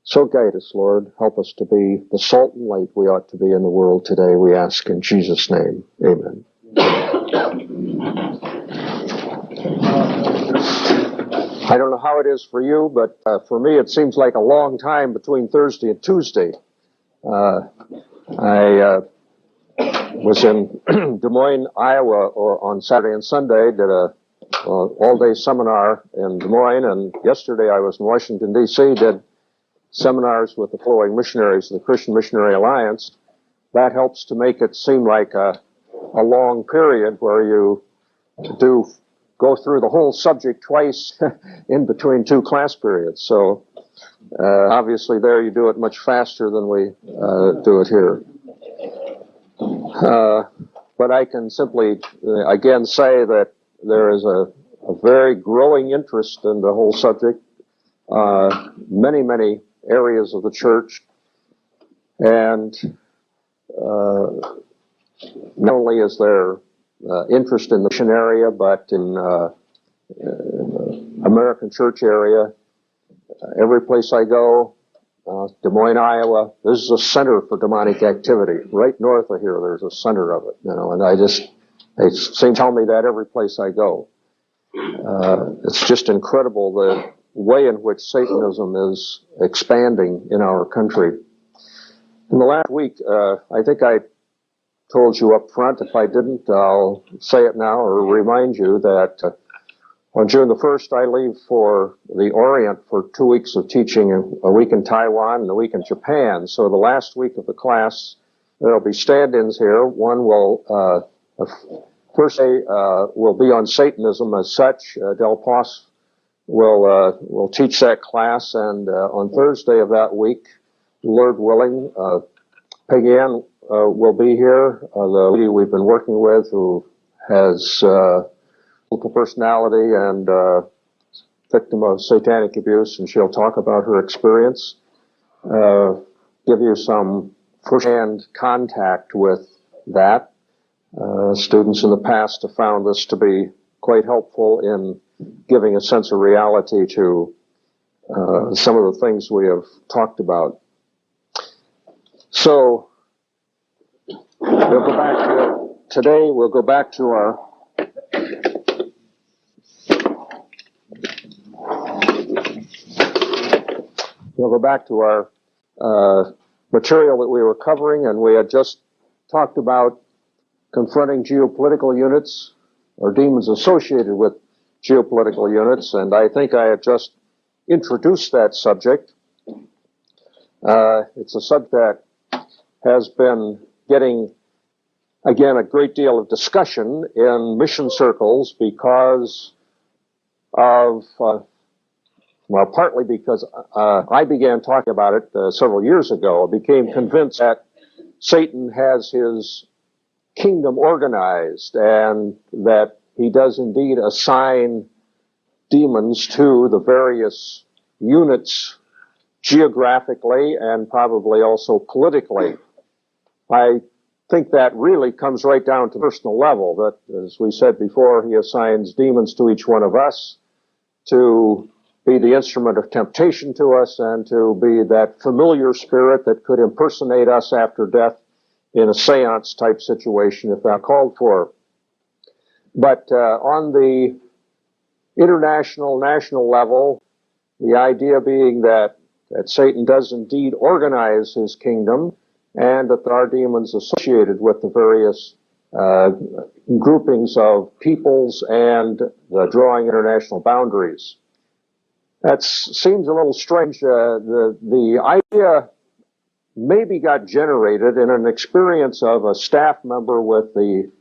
So guide us, Lord. Help us to be the salt and light we ought to be in the world today, we ask in Jesus' name. Amen. I don't know how it is for you, but for me it seems like a long time between Thursday and Tuesday. I was in Des Moines, Iowa on Saturday and Sunday, did a all-day seminar in Des Moines, and yesterday I was in Washington, D.C., did seminars with the following missionaries of the Christian Missionary Alliance. That helps to make it seem like a long period where you do go through the whole subject twice in between two class periods. So obviously there you do it much faster than we do it here. But I can simply again say that there is a very growing interest in the whole subject. Many areas of the church, and not only is there interest in the mission area, but in American church area. Every place I go, Des Moines, Iowa, this is a center for demonic activity. Right north of here, there's a center of it, and they seem to tell me that every place I go. It's just incredible the way in which Satanism is expanding in our country. In the last week, I think I told you up front. If I didn't, I'll say it now or remind you that on June the 1st, I leave for the Orient for 2 weeks of teaching, a week in Taiwan and a week in Japan. So the last week of the class, there'll be stand-ins here. One will, first day will be on Satanism as such. Del Pos will teach that class, and on Thursday of that week, Lord willing, Peggy Ann will be here, the lady we've been working with who has multiple personality and victim of satanic abuse, and she'll talk about her experience, give you some first-hand contact with that. Students in the past have found this to be quite helpful in giving a sense of reality to some of the things we have talked about. So we'll go back to today. We'll go back to our material that we were covering, and we had just talked about confronting geopolitical units or demons associated with geopolitical units, and I think I had just introduced that subject. It's a subject that has been getting, again, a great deal of discussion in mission circles because of, partly because I began talking about it several years ago. I became convinced that Satan has his kingdom organized and that he does indeed assign demons to the various units geographically and probably also politically. I think that really comes right down to personal level, that, as we said before, he assigns demons to each one of us to be the instrument of temptation to us and to be that familiar spirit that could impersonate us after death in a seance type situation if that called for. But on the international, national level, the idea being that Satan does indeed organize his kingdom and that there are demons associated with the various groupings of peoples and the drawing international boundaries. That seems a little strange. The idea maybe got generated in an experience of a staff member with the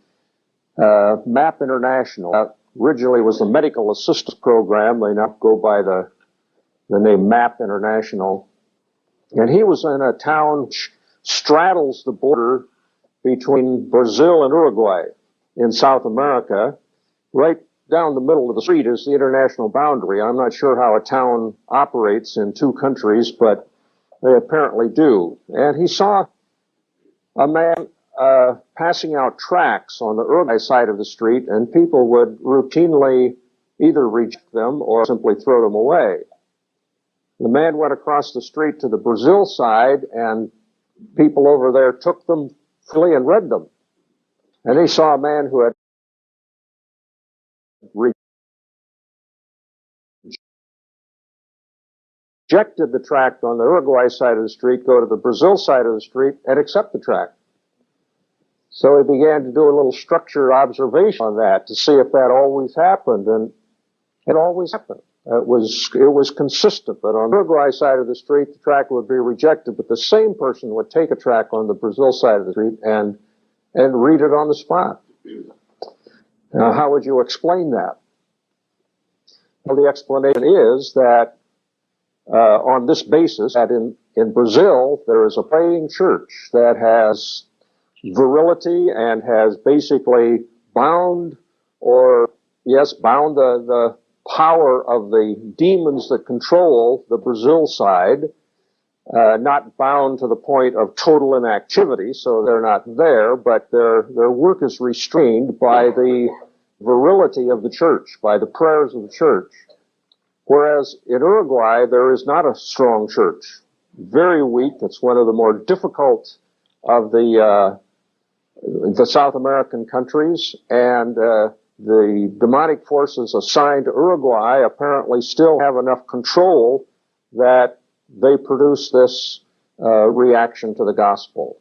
MAP International. That originally was the Medical Assistance Program. They now go by the name MAP International. And he was in a town which straddles the border between Brazil and Uruguay in South America. Right down the middle of the street is the international boundary. I'm not sure how a town operates in two countries, but they apparently do. And he saw a man passing out tracts on the Uruguay side of the street, and people would routinely either reject them or simply throw them away. The man went across the street to the Brazil side, and people over there took them freely and read them. And he saw a man who had rejected the tract on the Uruguay side of the street, go to the Brazil side of the street, and accept the tract. So he began to do a little structured observation on that to see if that always happened, and it always happened. It was consistent that on the Uruguay side of the street, the tract would be rejected, but the same person would take a tract on the Brazil side of the street and read it on the spot. Now, how would you explain that? Well, the explanation is that on this basis, that in Brazil, there is a praying church that has virility and has basically bound the power of the demons that control the Brazil side, not bound to the point of total inactivity, so they're not there, but their work is restrained by the virility of the church, by the prayers of the church. Whereas in Uruguay, there is not a strong church. Very weak. It's one of the more difficult of the South American countries, and the demonic forces assigned to Uruguay apparently still have enough control that they produce this reaction to the gospel.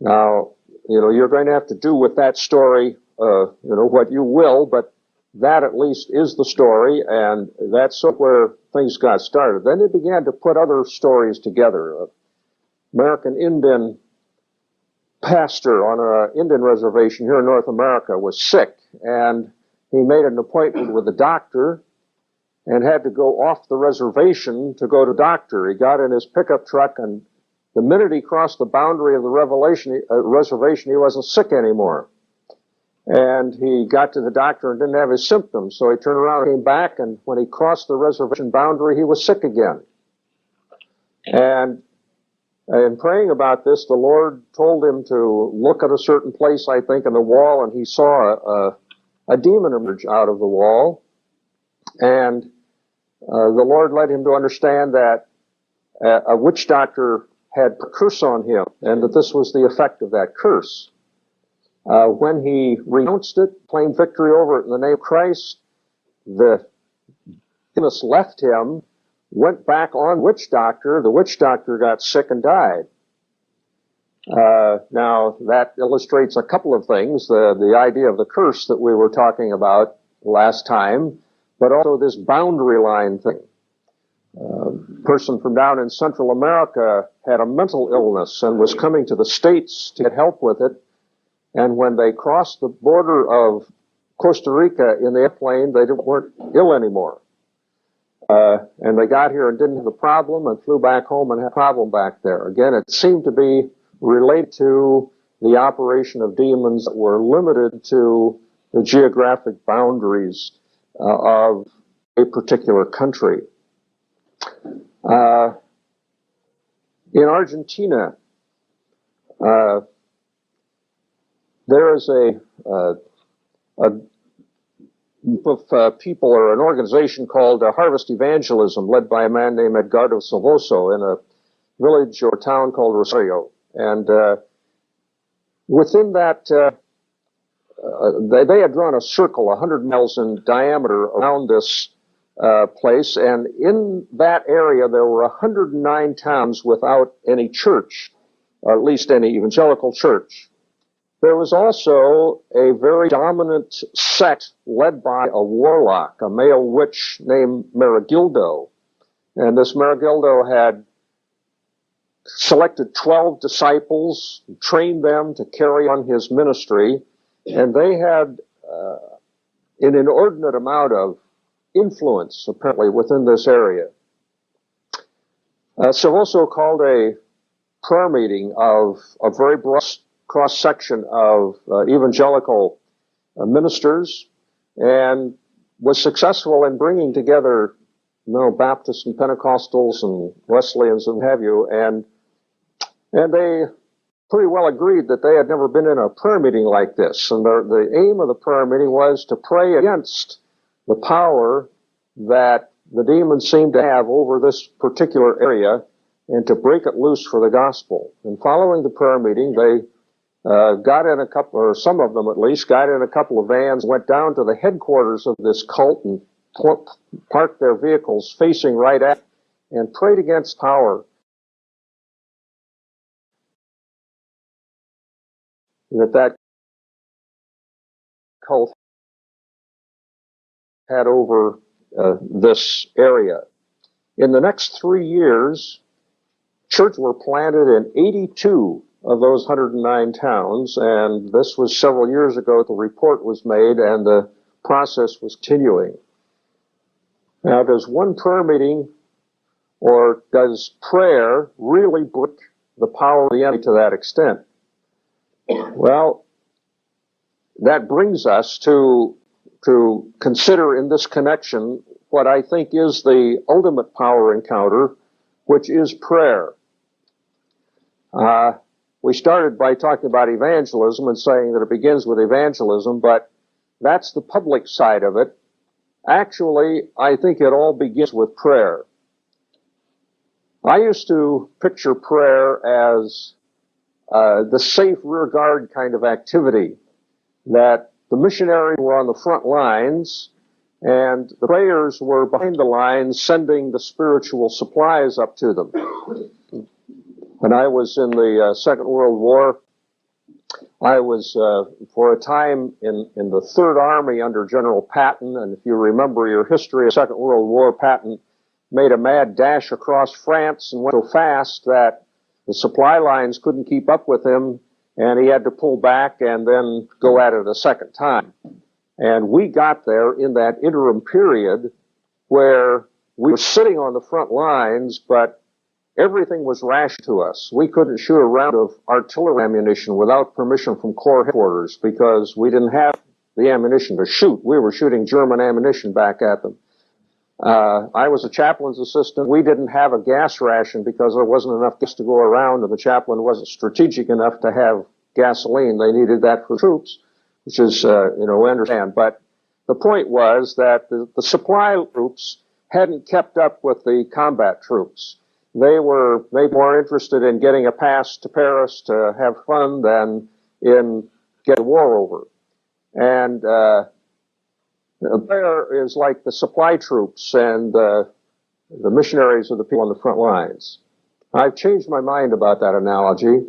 Now, you're going to have to do with that story, what you will, but that at least is the story, and that's where things got started. Then they began to put other stories together. American Indian pastor on an Indian reservation here in North America was sick, and he made an appointment with a doctor and had to go off the reservation to go to the doctor. He got in his pickup truck, and the minute he crossed the boundary of the reservation, he wasn't sick anymore. And he got to the doctor and didn't have his symptoms, so he turned around and came back, and when he crossed the reservation boundary, he was sick again. And in praying about this, the Lord told him to look at a certain place, I think, in the wall, and he saw a demon emerge out of the wall. And the Lord led him to understand that a witch doctor had put a curse on him, and that this was the effect of that curse. When he renounced it, claimed victory over it in the name of Christ, the demons left him, went back on witch doctor. The witch doctor got sick and died. Now, that illustrates a couple of things. The idea of the curse that we were talking about last time, but also this boundary line thing. A person from down in Central America had a mental illness and was coming to the States to get help with it. And when they crossed the border of Costa Rica in the airplane, they weren't ill anymore. And they got here and didn't have a problem and flew back home and had a problem back there. Again, it seemed to be related to the operation of demons that were limited to the geographic boundaries of a particular country. In Argentina, there is a group of people, or an organization called Harvest Evangelism, led by a man named Edgardo Silvoso in a village or town called Rosario. And within that, they had drawn a circle 100 miles in diameter around this place, and in that area there were 109 towns without any church, or at least any evangelical church. There was also a very dominant sect led by a warlock, a male witch named Marigildo. And this Marigildo had selected 12 disciples, trained them to carry on his ministry, and they had an inordinate amount of influence, apparently, within this area. Silvoso called a prayer meeting of a very broad cross-section of evangelical ministers, and was successful in bringing together, Baptists and Pentecostals and Wesleyans and what have you, and they pretty well agreed that they had never been in a prayer meeting like this. And the aim of the prayer meeting was to pray against the power that the demons seemed to have over this particular area and to break it loose for the gospel. And following the prayer meeting, they got in a couple, or some of them at least, got in a couple of vans, went down to the headquarters of this cult and parked their vehicles facing right at and prayed against power that cult had over this area. In the next 3 years, churches were planted in 82 of those 109 towns, and this was several years ago. The report was made, and the process was continuing. Now, does one prayer meeting or does prayer really break the power of the enemy to that extent? Well, that brings us to consider in this connection what I think is the ultimate power encounter, which is prayer. We started by talking about evangelism and saying that it begins with evangelism, but that's the public side of it. Actually, I think it all begins with prayer. I used to picture prayer as the safe rear guard kind of activity, that the missionaries were on the front lines and the prayers were behind the lines sending the spiritual supplies up to them. When I was in the Second World War, I was for a time in the Third Army under General Patton, and if you remember your history of the Second World War, Patton made a mad dash across France and went so fast that the supply lines couldn't keep up with him, and he had to pull back and then go at it a second time. And we got there in that interim period where we were sitting on the front lines, but everything was rationed to us. We couldn't shoot a round of artillery ammunition without permission from Corps headquarters because we didn't have the ammunition to shoot. We were shooting German ammunition back at them. I was a chaplain's assistant. We didn't have a gas ration because there wasn't enough gas to go around, and the chaplain wasn't strategic enough to have gasoline. They needed that for troops, which is, we understand. But the point was that the supply troops hadn't kept up with the combat troops. They were maybe more interested in getting a pass to Paris to have fun than in getting the war over. And prayer is like the supply troops, and the missionaries are the people on the front lines. I've changed my mind about that analogy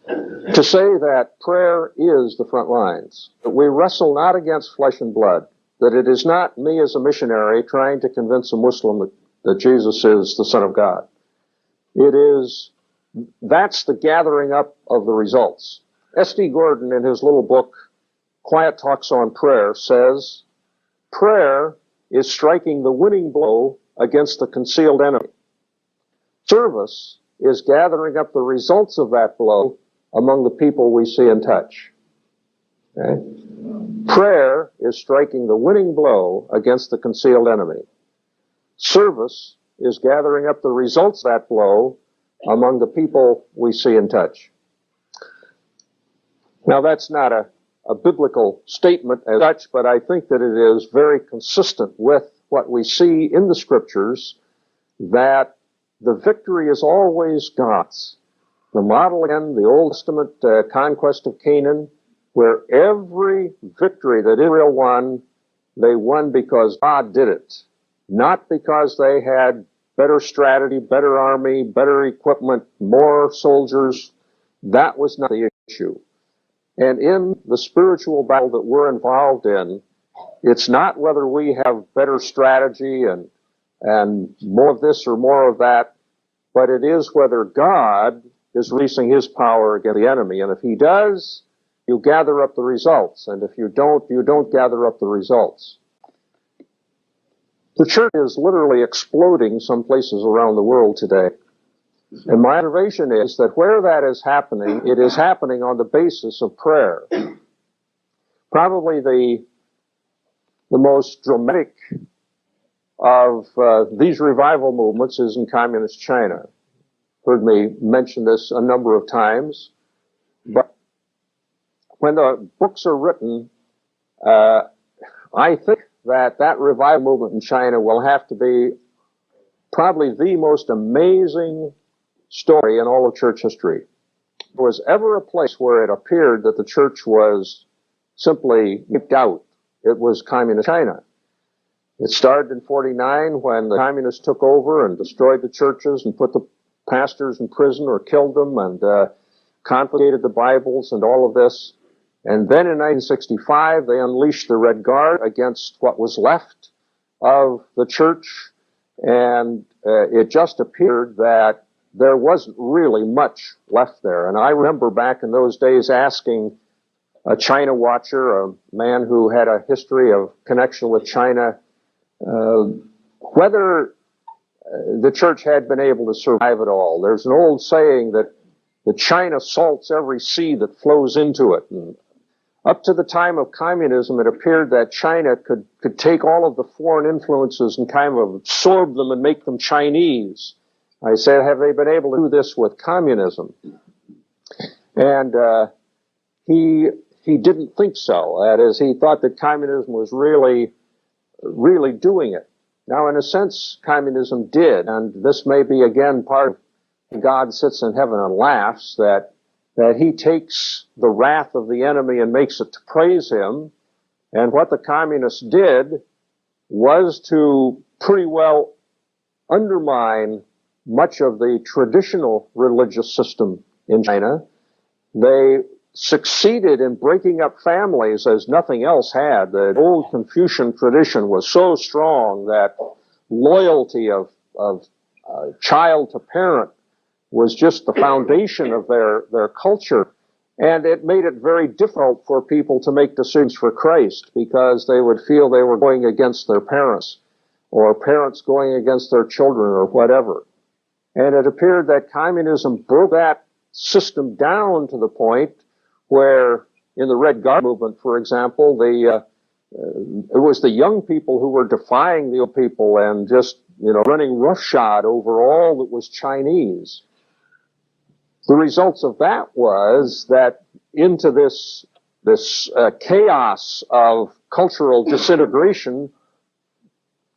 to say that prayer is the front lines. That we wrestle not against flesh and blood. That it is not me as a missionary trying to convince a Muslim that Jesus is the Son of God. That's the gathering up of the results. S.D. Gordon, in his little book, Quiet Talks on Prayer, says, prayer is striking the winning blow against the concealed enemy. Service is gathering up the results of that blow among the people we see and touch. Okay? Prayer is striking the winning blow against the concealed enemy. Service is gathering up the results of that blow among the people we see and touch. Now, that's not a biblical statement as such, but I think that it is very consistent with what we see in the Scriptures, that the victory is always God's. The model, again, the Old Testament conquest of Canaan, where every victory that Israel won, they won because God did it. Not because they had better strategy, better army, better equipment, more soldiers. That was not the issue. And in the spiritual battle that we're involved in, it's not whether we have better strategy and more of this or more of that, but it is whether God is releasing his power against the enemy. And if he does, you gather up the results. And if you don't gather up the results. The church is literally exploding some places around the world today. And my observation is that where that is happening, it is happening on the basis of prayer. Probably the most dramatic of these revival movements is in communist China. Heard me mention this a number of times. But when the books are written, I think that revival movement in China will have to be probably the most amazing story in all of church history. If there was ever a place where it appeared that the church was simply kicked out, it was communist China. It started in 49 when the communists took over and destroyed the churches and put the pastors in prison or killed them and confiscated the Bibles and all of this. And then in 1965, they unleashed the Red Guard against what was left of the church, and it just appeared that there wasn't really much left there. And I remember back in those days asking a China watcher, a man who had a history of connection with China, whether the church had been able to survive at all. There's an old saying that China salts every sea that flows into it. And up to the time of communism, it appeared that China could take all of the foreign influences and kind of absorb them and make them Chinese. I said, have they been able to do this with communism? And he didn't think so. That is, he thought that communism was really doing it. Now, in a sense, communism did, and this may be, again, part of God sits in heaven and laughs, that he takes the wrath of the enemy and makes it to praise him. And what the communists did was to pretty well undermine much of the traditional religious system in China. They succeeded in breaking up families as nothing else had. The old Confucian tradition was so strong that loyalty of child to parent was just the foundation of their culture. And it made it very difficult for people to make decisions for Christ because they would feel they were going against their parents or parents going against their children or whatever. And it appeared that communism broke that system down to the point where in the Red Guard movement, for example, it was the young people who were defying the old people and just, running roughshod over all that was Chinese. The results of that was that into this chaos of cultural disintegration,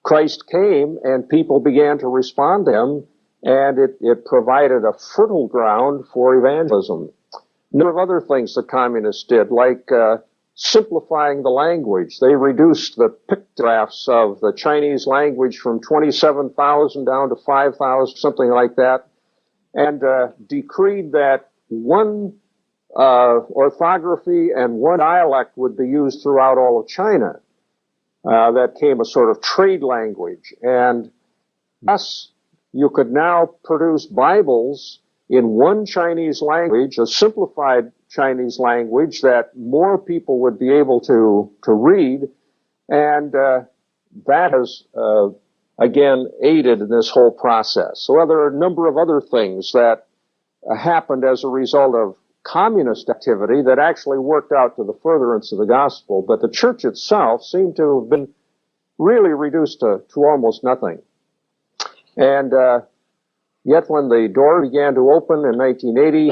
Christ came and people began to respond to him, and it provided a fertile ground for evangelism. A number of other things the communists did, like simplifying the language. They reduced the pictographs of the Chinese language from 27,000 down to 5,000, something like that, and decreed that one orthography and one dialect would be used throughout all of China. That became a sort of trade language. And thus, you could now produce Bibles in one Chinese language, a simplified Chinese language that more people would be able to read, and that has again aided in this whole process. So there are a number of other things that happened as a result of communist activity that actually worked out to the furtherance of the gospel, but the church itself seemed to have been really reduced to almost nothing. And yet when the door began to open in 1980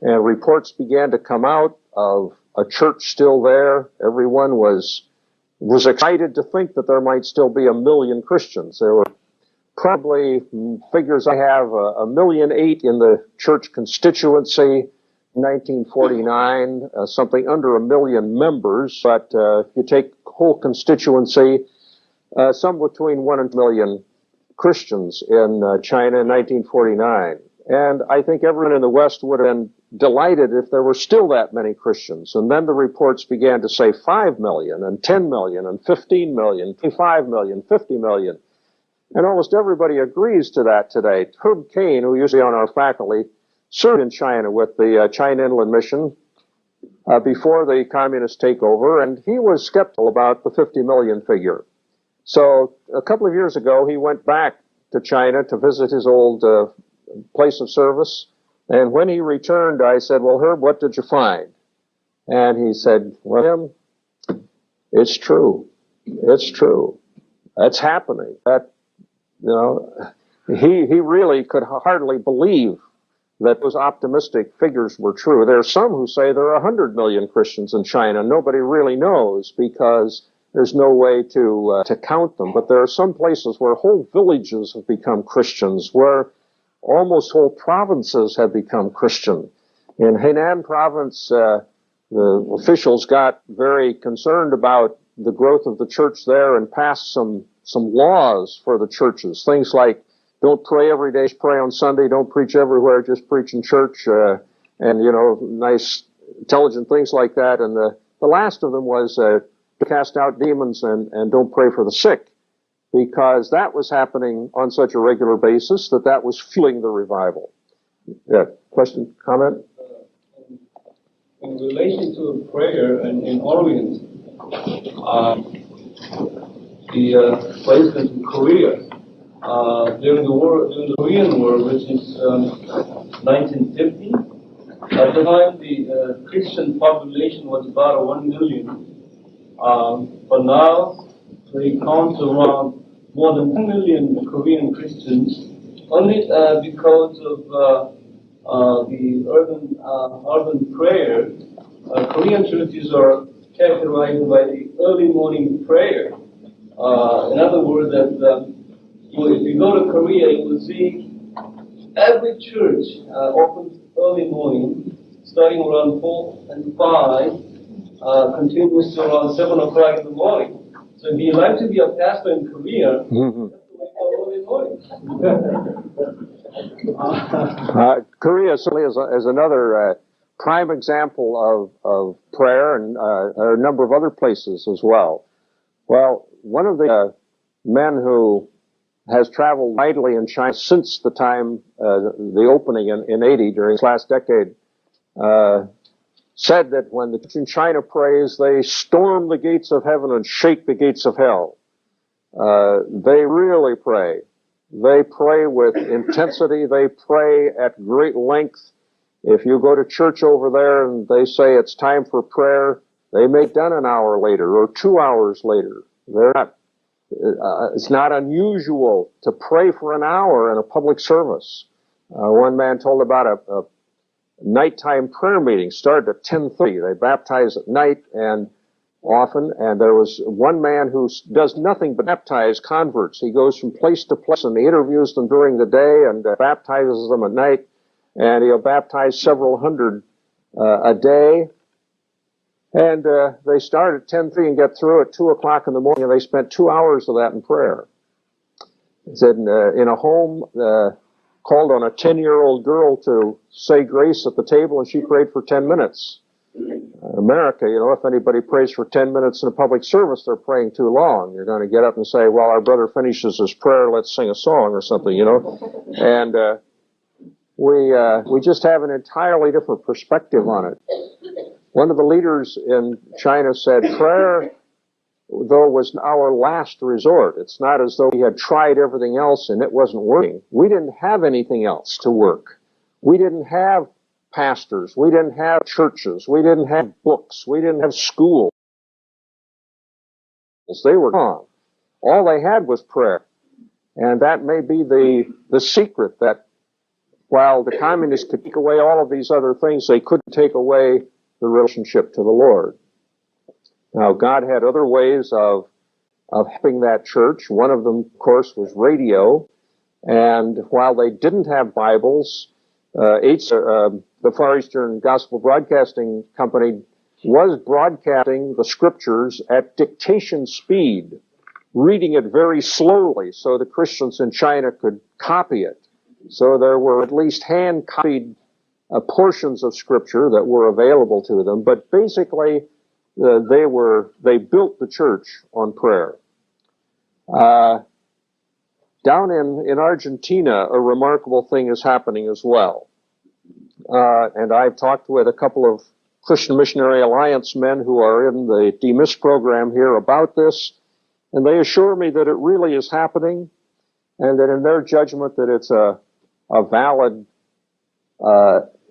and reports began to come out of a church still there, everyone was excited to think that there might still be 1 million Christians. There were probably, figures I have, 1.8 million in the church constituency in 1949, something under 1 million members, but if you take the whole constituency, somewhere between 1 and 2 million Christians in China in 1949. And I think everyone in the West would have been delighted if there were still that many Christians. And then the reports began to say 5 million and 10 million and 15 million, 25 million, 50 million. And almost everybody agrees to that today. Herb Kane, who used to be on our faculty, served in China with the China Inland Mission before the communist takeover, and he was skeptical about the 50 million figure. So a couple of years ago, he went back to China to visit his old place of service. And when he returned, I said, well, Herb, what did you find? And he said, well, it's true. It's true. That's happening. That, he really could hardly believe that those optimistic figures were true. There are some who say there are 100 million Christians in China. Nobody really knows because there's no way to count them. But there are some places where whole villages have become Christians, where almost whole provinces have become Christian. In Henan province, the officials got very concerned about the growth of the church there and passed some laws for the churches. Things like, don't pray every day, just pray on Sunday, don't preach everywhere, just preach in church, and, nice, intelligent things like that. And the last of them was to cast out demons and don't pray for the sick, because that was happening on such a regular basis that was fueling the revival. Yeah, question, comment? In relation to prayer in Orient, for instance, in Korea, during the Korean War, which is 1950, at the time the Christian population was about 1 million. But now they count around more than 10 million Korean Christians, only because of the urban prayer. Korean churches are characterized by the early morning prayer. In other words, that if you go to Korea, you will see every church opens early morning, starting around 4 and 5, continues to around 7 o'clock in the morning. So if you like to be a pastor in Korea, you have to wake up early morning. Korea certainly is another prime example of prayer, and a number of other places as well. Well, one of the men who has traveled widely in China since the time, the opening in 80, during this last decade, said that when the church in China prays, they storm the gates of heaven and shake the gates of hell. They really pray. They pray with intensity. They pray at great length. If you go to church over there and they say it's time for prayer, they may be done an hour later or 2 hours later. They're not. It's not unusual to pray for an hour in a public service. One man told about a nighttime prayer meeting started at 10:30. They baptize at night and often, and there was one man who does nothing but baptize converts. He goes from place to place and he interviews them during the day and baptizes them at night, and he'll baptize several hundred a day. And they start at 10:30 and get through at 2 o'clock in the morning, and they spent 2 hours of that in prayer. He said in a home, called on a 10-year-old girl to say grace at the table, and she prayed for 10 minutes. America, if anybody prays for 10 minutes in a public service, they're praying too long. You're going to get up and say, well, our brother finishes his prayer, let's sing a song or something, And we just have an entirely different perspective on it. One of the leaders in China said, prayer, though, was our last resort. It's not as though we had tried everything else and it wasn't working. We didn't have anything else to work. We didn't have pastors. We didn't have churches. We didn't have books. We didn't have schools. They were gone. All they had was prayer. And that may be the secret, that while the communists could take away all of these other things, they couldn't take away the relationship to the Lord. Now, God had other ways of helping that church. One of them, of course, was radio. And while they didn't have Bibles, the Far Eastern Gospel Broadcasting Company was broadcasting the scriptures at dictation speed, reading it very slowly so the Christians in China could copy it. So there were at least hand-copied portions of scripture that were available to them, but basically they built the church on prayer. Down in Argentina, a remarkable thing is happening as well. And I've talked with a couple of Christian Missionary Alliance men who are in the DMIS program here about this, and they assure me that it really is happening, and that in their judgment that it's a valid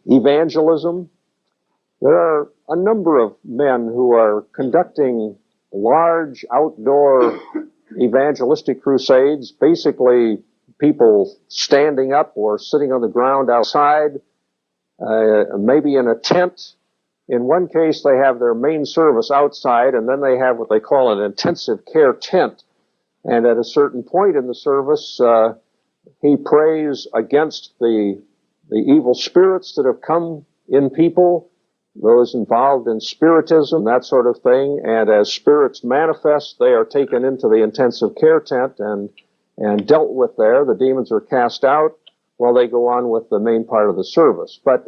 evangelism. There are a number of men who are conducting large outdoor evangelistic crusades, basically people standing up or sitting on the ground outside, maybe in a tent, In one case, they have their main service outside, and then they have what they call an intensive care tent. And at a certain point in the service, he prays against the evil spirits that have come in people, those involved in spiritism, that sort of thing. And as spirits manifest, they are taken into the intensive care tent and dealt with there. The demons are cast out while they go on with the main part of the service. But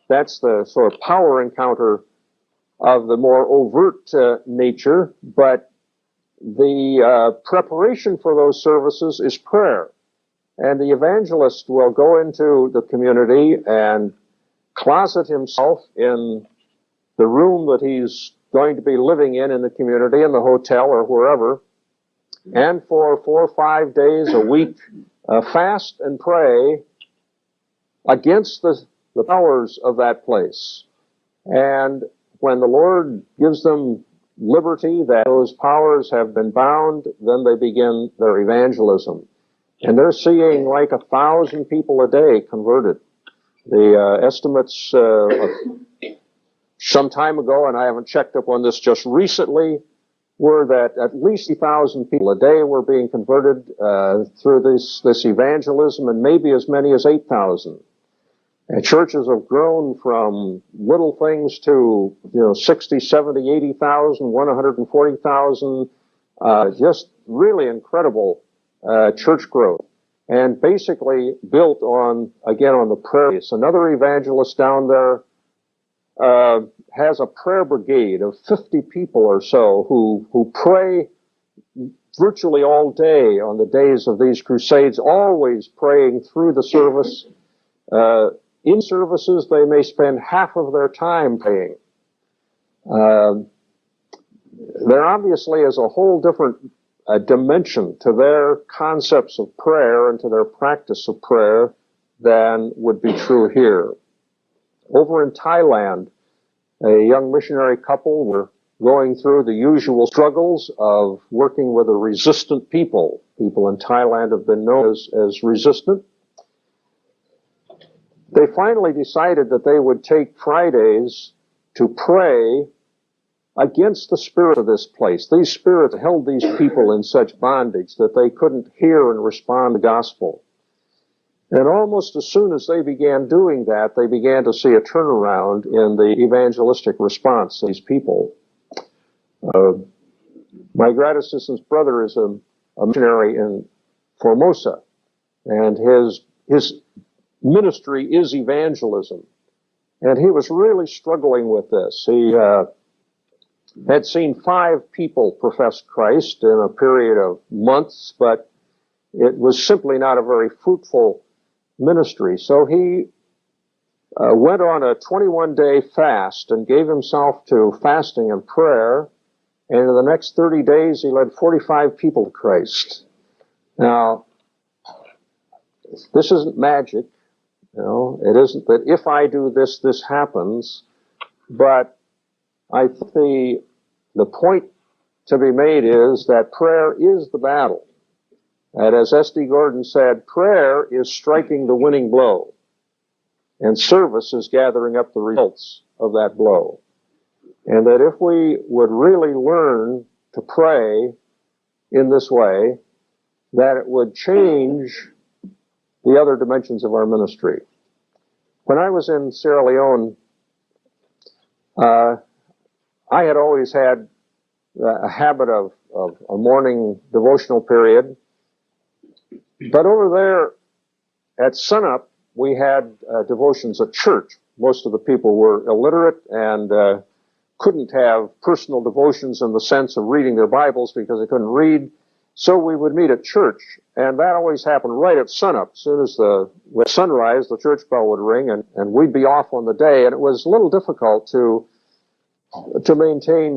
that's the sort of power encounter of the more overt nature. But the preparation for those services is prayer. And the evangelist will go into the community and closet himself in the room that he's going to be living in the community, in the hotel or wherever, and for 4 or 5 days a week, fast and pray against the powers of that place. And when the Lord gives them liberty, that those powers have been bound, then they begin their evangelism. And they're seeing like 1,000 people a day converted. The estimates some time ago, and I haven't checked up on this just recently, were that at least 1,000 people a day were being converted through this evangelism, and maybe as many as 8,000. And churches have grown from little things to 60, 70, 80,000, 140,000. Just really incredible church growth, and basically built on the prayer. Another evangelist down there has a prayer brigade of 50 people or so who pray virtually all day on the days of these crusades, always praying through the service. In services, they may spend half of their time praying. There obviously is a whole different dimension to their concepts of prayer and to their practice of prayer than would be true here. Over in Thailand, a young missionary couple were going through the usual struggles of working with a resistant people. People in Thailand have been known as resistant. They finally decided that they would take Fridays to pray against the spirit of this place. These spirits held these people in such bondage that they couldn't hear and respond to the gospel. And almost as soon as they began doing that, they began to see a turnaround in the evangelistic response to these people. My grad assistant's brother is a missionary in Formosa, and his ministry is evangelism. And he was really struggling with this. He had seen 5 people profess Christ in a period of months, but it was simply not a very fruitful ministry. So he went on a 21-day fast and gave himself to fasting and prayer, and in the next 30 days he led 45 people to Christ. Now, this isn't magic. It isn't that if I do this, this happens, but I think the point to be made is that prayer is the battle. And as S.D. Gordon said, prayer is striking the winning blow, and service is gathering up the results of that blow. And that if we would really learn to pray in this way, that it would change the other dimensions of our ministry. When I was in Sierra Leone, I had always had a habit of a morning devotional period. But over there at sunup, we had devotions at church. Most of the people were illiterate and couldn't have personal devotions in the sense of reading their Bibles because they couldn't read. So we would meet at church, and that always happened right at sunup. As soon as with sunrise, the church bell would ring, and we'd be off on the day. And it was a little difficult to maintain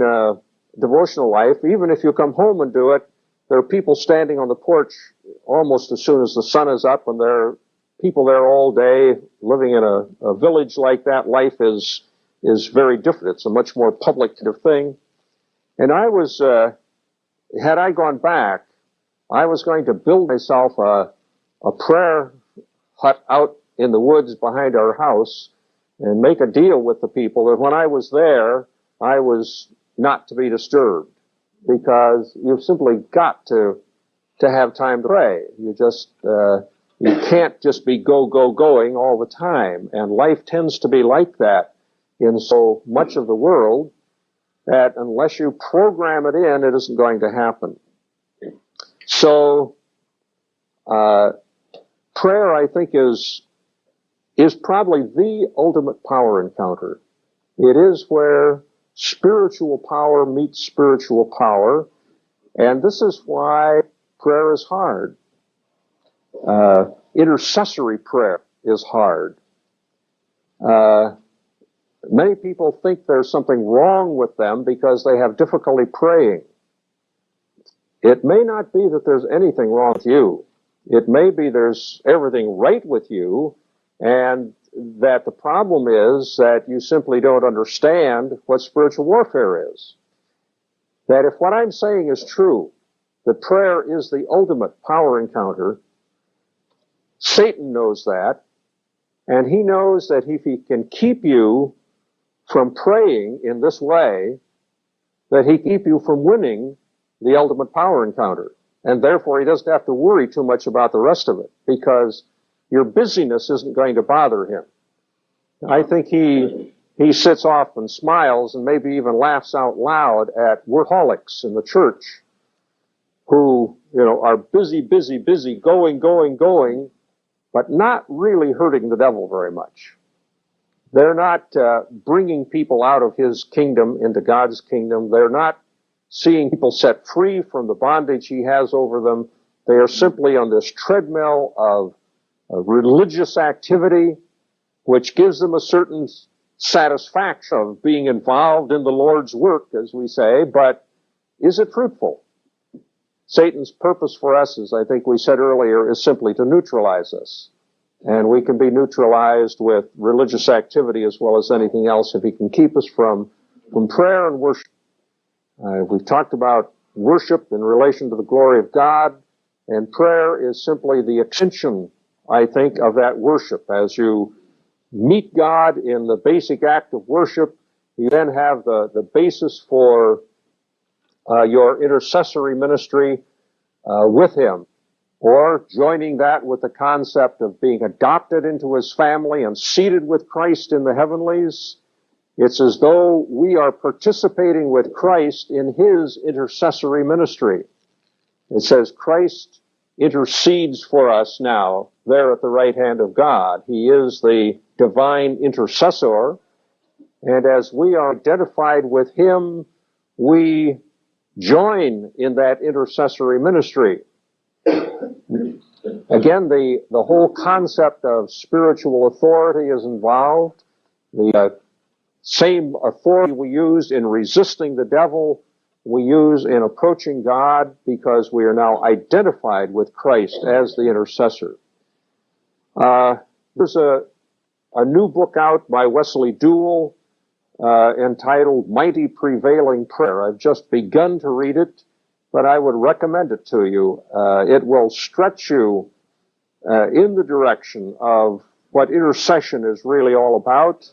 devotional life. Even if you come home and do it, there are people standing on the porch almost as soon as the sun is up, and there are people there all day living in a village like that. Life is very different. It's a much more public kind of thing. And I was, had I gone back, I was going to build myself a prayer hut out in the woods behind our house, and make a deal with the people that when I was there, I was not to be disturbed, because you've simply got to have time to pray. You can't just be going all the time, and life tends to be like that in so much of the world that unless you program it in, it isn't going to happen. So, prayer, I think, is probably the ultimate power encounter. It is where spiritual power meets spiritual power, and this is why prayer is hard. Intercessory prayer is hard. Many people think there's something wrong with them because they have difficulty praying. It may not be that there's anything wrong with you. It may be there's everything right with you, and that the problem is that you simply don't understand what spiritual warfare is. That if what I'm saying is true, that prayer is the ultimate power encounter, Satan knows that, and he knows that if he can keep you from praying in this way, that he keep you from winning the ultimate power encounter. And therefore he doesn't have to worry too much about the rest of it, because your busyness isn't going to bother him. I think he sits off and smiles and maybe even laughs out loud at workaholics in the church who, are busy, going, but not really hurting the devil very much. They're not bringing people out of his kingdom into God's kingdom. They're not seeing people set free from the bondage he has over them. They are simply on this treadmill of religious activity, which gives them a certain satisfaction of being involved in the Lord's work, as we say, but is it fruitful? Satan's purpose for us, as I think we said earlier, is simply to neutralize us. And we can be neutralized with religious activity as well as anything else if he can keep us from prayer and worship. We've talked about worship in relation to the glory of God, and prayer is simply the extension, I think, of that worship. As you meet God in the basic act of worship, you then have the basis for your intercessory ministry with him, or joining that with the concept of being adopted into his family and seated with Christ in the heavenlies. It's as though we are participating with Christ in his intercessory ministry. It says Christ intercedes for us now there at the right hand of God. He is the divine intercessor, and as we are identified with him, we join in that intercessory ministry. Again, the whole concept of spiritual authority is involved. The same authority we use in resisting the devil, we use in approaching God, because we are now identified with Christ as the intercessor. There's a new book out by Wesley Duell entitled Mighty Prevailing Prayer. I've just begun to read it, but I would recommend it to you. It will stretch you in the direction of what intercession is really all about.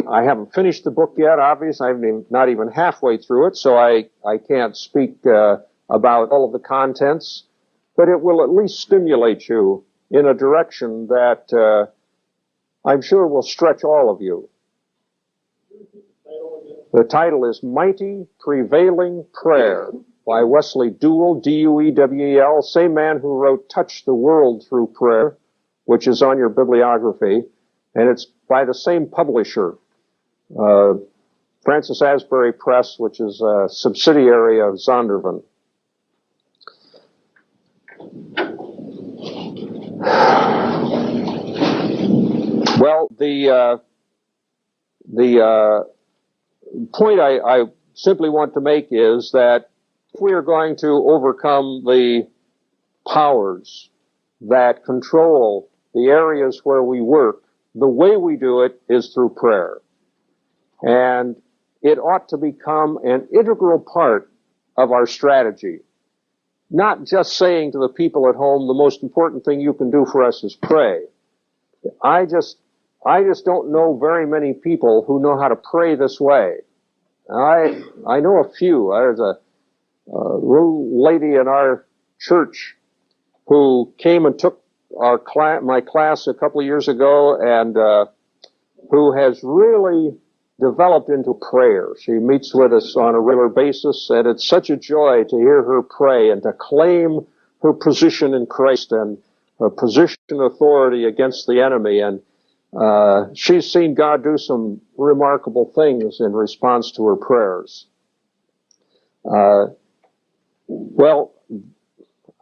I haven't finished the book yet, obviously. I'm not even halfway through it, so I can't speak about all of the contents, but it will at least stimulate you in a direction that I'm sure will stretch all of you. The title is Mighty Prevailing Prayer by Wesley Duell, D-U-E-W-E-L, same man who wrote Touch the World Through Prayer, which is on your bibliography, and it's by the same publisher, Francis Asbury Press, which is a subsidiary of Zondervan. Well, the point I simply want to make is that if we are going to overcome the powers that control the areas where we work, the way we do it is through prayer. And it ought to become an integral part of our strategy. Not just saying to the people at home, the most important thing you can do for us is pray. I just don't know very many people who know how to pray this way. I know a few. There's a little lady in our church who came and took my class a couple of years ago, and who has really developed into prayer. She meets with us on a regular basis, and it's such a joy to hear her pray and to claim her position in Christ and her position of authority against the enemy. And she's seen God do some remarkable things in response to her prayers. Well,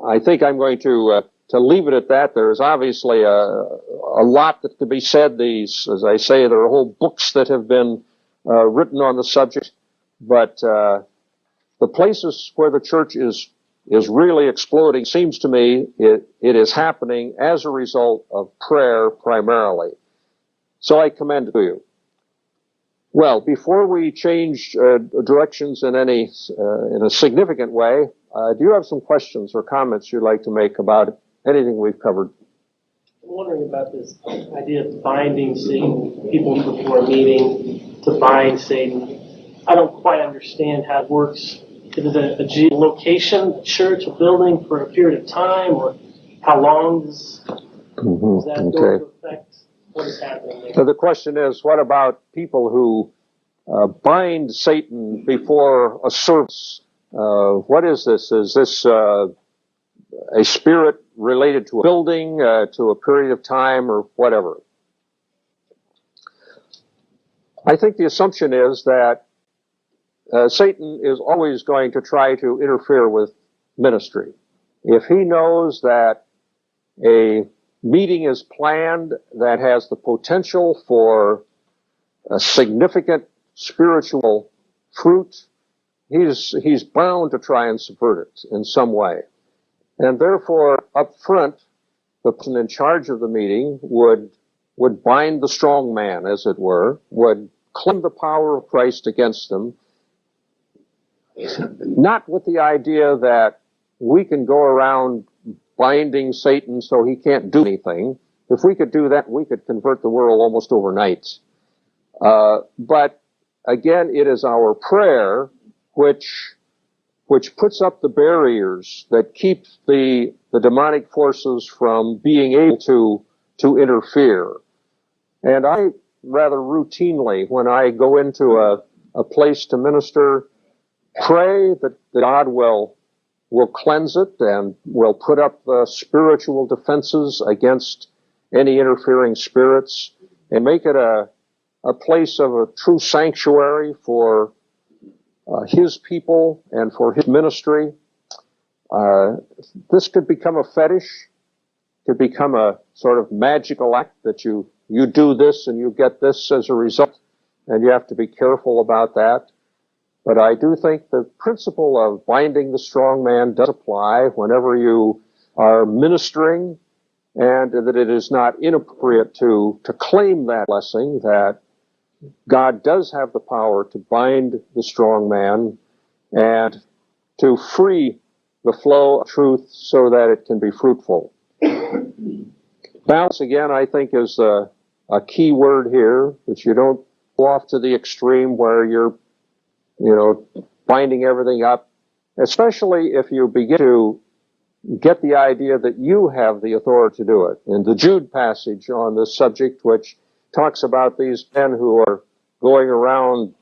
I think I'm going to leave it at that. There's obviously a lot that could be said. As I say, there are whole books that have been written on the subject. But the places where the church is really exploding, seems to me it is happening as a result of prayer primarily. So I commend it to you. Well, before we change directions in a significant way, do you have some questions or comments you'd like to make about anything we've covered? I'm wondering about this idea of binding Satan. People before a meeting to bind Satan. I don't quite understand how it works. Is it a geolocation, a church, a building for a period of time, or how long does that go into effect? What is happening there? So the question is, what about people who bind Satan before a service? What is this? Is this a spirit related to a building, to a period of time, or whatever? I think the assumption is that Satan is always going to try to interfere with ministry. If he knows that a meeting is planned that has the potential for a significant spiritual fruit, he's bound to try and subvert it in some way. And therefore, up front, the person in charge of the meeting would bind the strong man, as it were, would claim the power of Christ against them, not with the idea that we can go around binding Satan so he can't do anything. If we could do that, we could convert the world almost overnight. But again, it is our prayer which puts up the barriers that keep the demonic forces from being able to interfere. And I rather routinely, when I go into a place to minister, pray that God will cleanse it and will put up spiritual defenses against any interfering spirits and make it a place of a true sanctuary for his people and for his ministry. This could become a fetish, could become a sort of magical act that you do this and you get this as a result, and you have to be careful about that. But I do think the principle of binding the strong man does apply whenever you are ministering, and that it is not inappropriate to claim that blessing, that God does have the power to bind the strong man and to free the flow of truth so that it can be fruitful. Balance, again, I think is a key word here, that you don't go off to the extreme where you're binding everything up, especially if you begin to get the idea that you have the authority to do it. In the Jude passage on this subject, which talks about these men who are going around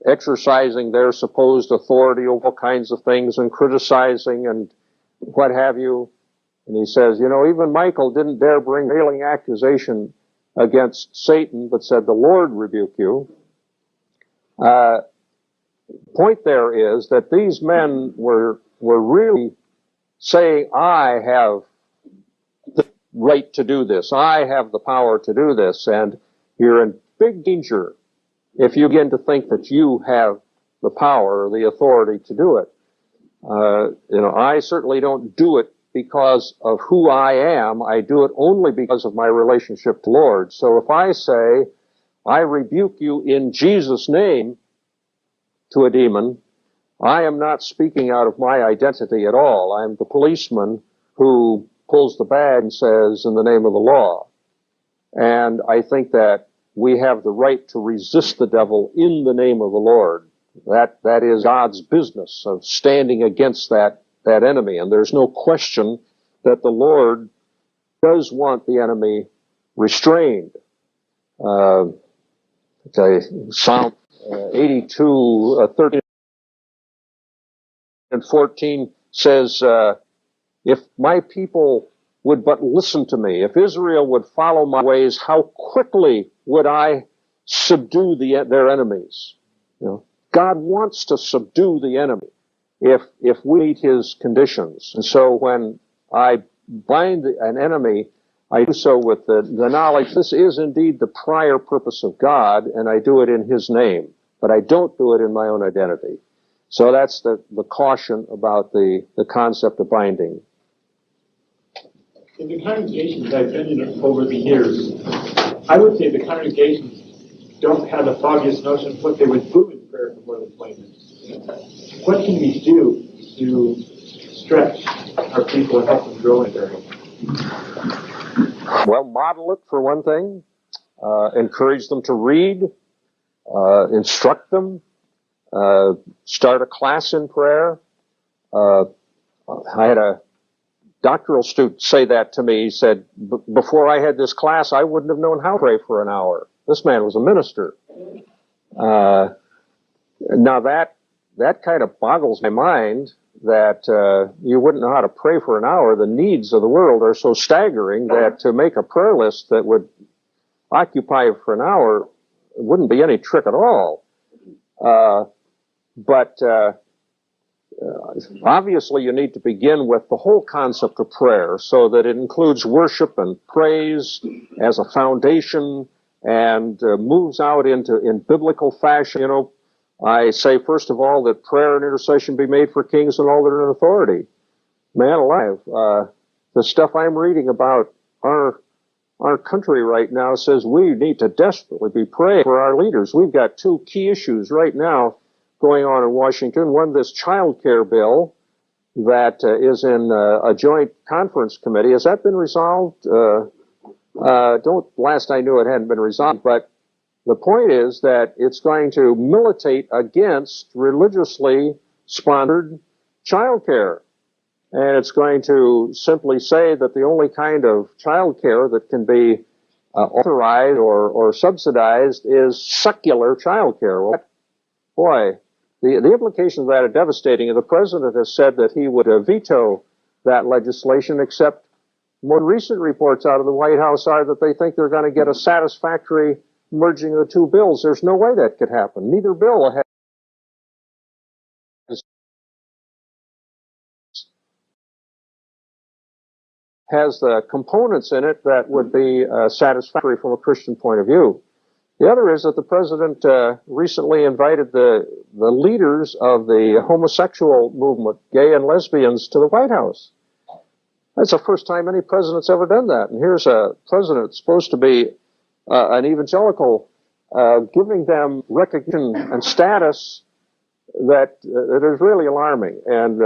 exercising their supposed authority over all kinds of things and criticizing and what have you. And he says, even Michael didn't dare bring railing accusation against Satan, but said, "The Lord rebuke you." Point there is that these men were really saying, "I have the right to do this. I have the power to do this." And you're in big danger if you begin to think that you have the power or the authority to do it. I certainly don't do it because of who I am. I do it only because of my relationship to the Lord. So if I say, "I rebuke you in Jesus' name," to a demon, I am not speaking out of my identity at all. I'm the policeman who pulls the bag and says, "In the name of the law." And I think that we have the right to resist the devil in the name of the Lord. That is God's business of standing against that enemy. And there's no question that the Lord does want the enemy restrained. Psalm 82, 13 and 14 says, if my people would but listen to me, if Israel would follow my ways, how quickly would I subdue their enemies? You know, God wants to subdue the enemy if we meet his conditions. And so when I bind an enemy, I do so with the knowledge this is indeed the prior purpose of God, and I do it in his name. But I don't do it in my own identity. So that's the caution about the concept of binding. In the congregations I've been in over the years, I would say the congregations don't have the foggiest notion of what they would do in prayer before deployment. What can we do to stretch our people and help them grow in prayer? Well, model it for one thing. Encourage them to read. Instruct them. Start a class in prayer. I had a doctoral student say that to me. He said, before I had this class, I wouldn't have known how to pray for an hour. This man was a minister. Now that kind of boggles my mind that you wouldn't know how to pray for an hour. The needs of the world are so staggering that to make a prayer list that would occupy you for an hour wouldn't be any trick at all. But obviously you need to begin with the whole concept of prayer so that it includes worship and praise as a foundation and moves out in biblical fashion. You know, I say, first of all, that prayer and intercession be made for kings and all that are in authority. Man alive, the stuff I'm reading about our country right now says we need to desperately be praying for our leaders. We've got two key issues right now going on in Washington. One, this child care bill that is in a joint conference committee. Has that been resolved? Last I knew it hadn't been resolved, but the point is that it's going to militate against religiously sponsored child care. And it's going to simply say that the only kind of child care that can be authorized or subsidized is secular child care. Well, boy, the implications of that are devastating. And the president has said that he would veto that legislation, except more recent reports out of the White House are that they think they're going to get a satisfactory merging of the two bills. There's no way that could happen. Neither bill has the components in it that would be satisfactory from a Christian point of view. The other is that the president recently invited the leaders of the homosexual movement, gay and lesbians, to the White House. That's the first time any president's ever done that. And here's a president supposed to be an evangelical, giving them recognition and status that is really alarming. And